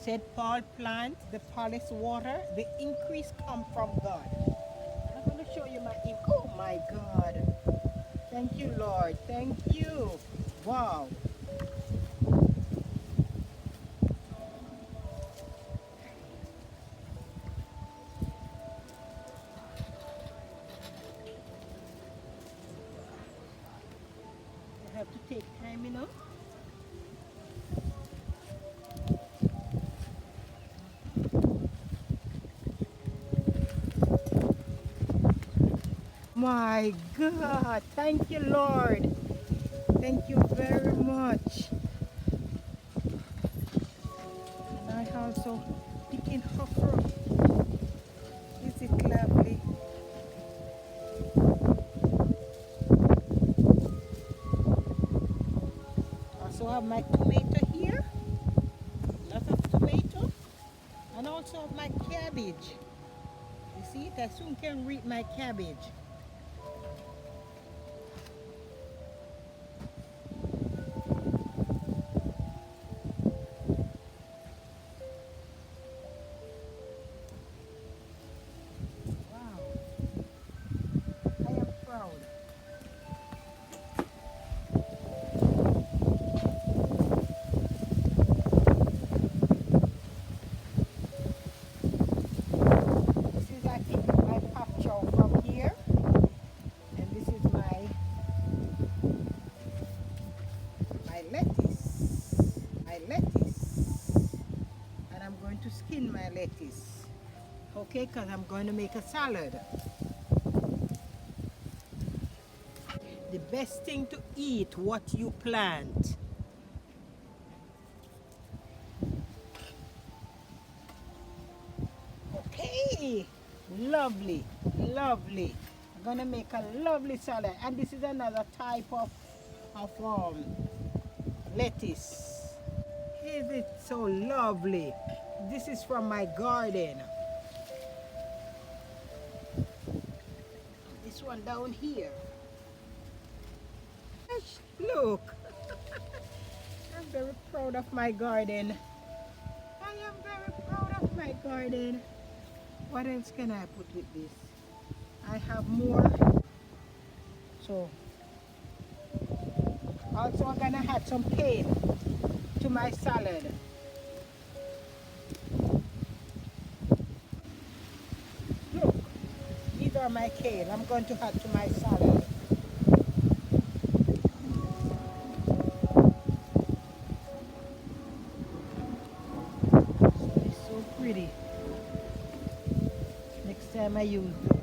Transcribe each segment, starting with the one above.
Said Paul, plant the palace water, the increase come from God. I'm going to show you my ink. Oh my God. Thank you, Lord. Thank you. Wow. I have to take time, you know. My God. Thank you, Lord. Thank you very much. And I also picking okra. Is it lovely? Also have my tomato here. Lot of tomato. And also have my cabbage. You see it? I soon can reap my cabbage. Wow. I am proud. This is, I think, my pop chow from here. And this is my lettuce. My lettuce. And I'm going to skin my lettuce. Okay, because I'm going to make a salad. The best thing to eat, what you plant. Okay, lovely, lovely. I'm gonna make a lovely salad, and this is another type of lettuce. Is it so lovely? This is from my garden. This one down here. Look, I'm very proud of my garden. I am very proud of my garden. What else can I put with this? I have more. So, also I'm gonna add some kale to my salad. Look, these are my kale. I'm going to add to my salad. So it's so pretty. Next time I use those.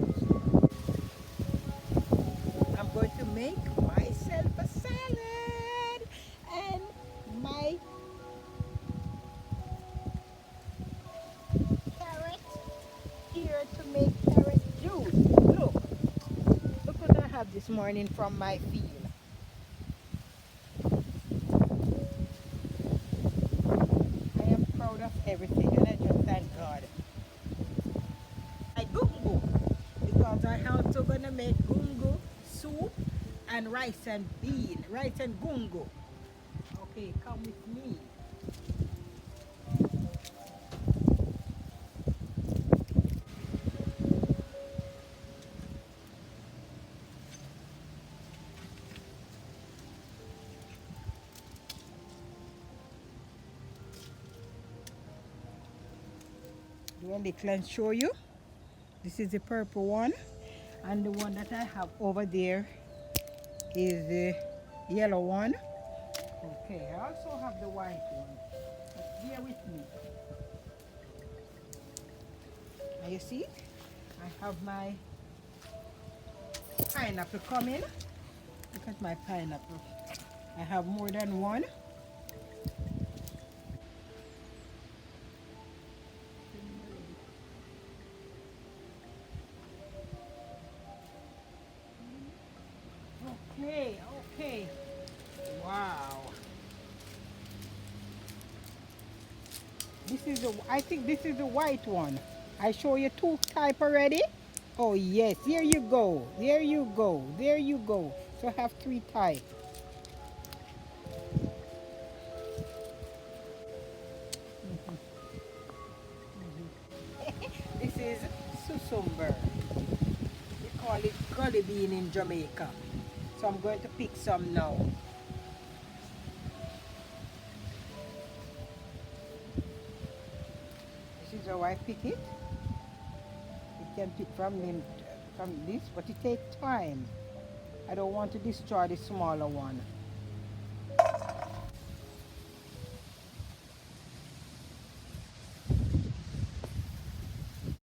I'm going to make myself a salad and my carrot here to make carrot juice. Look what I have this morning from my field. I am proud of everything and I just thank God. I gungo because I also gonna make gungo soup and rice and gungo. Okay, come with me. Do a little and show you. This is the purple one, and the one that I have over there is the yellow one. Okay, I also have the white one. But bear with me. Now you see, I have my pineapple coming. Look at my pineapple. I have more than one. Okay, okay. Wow. This is the, I think this is the white one. I show you two type already. Oh yes, here you go. There you go. There you go. So I have three type. cucumber. We call it gully bean in Jamaica. So I'm going to pick some now. This is how I pick it. You can pick from this, but it takes time. I don't want to destroy the smaller one.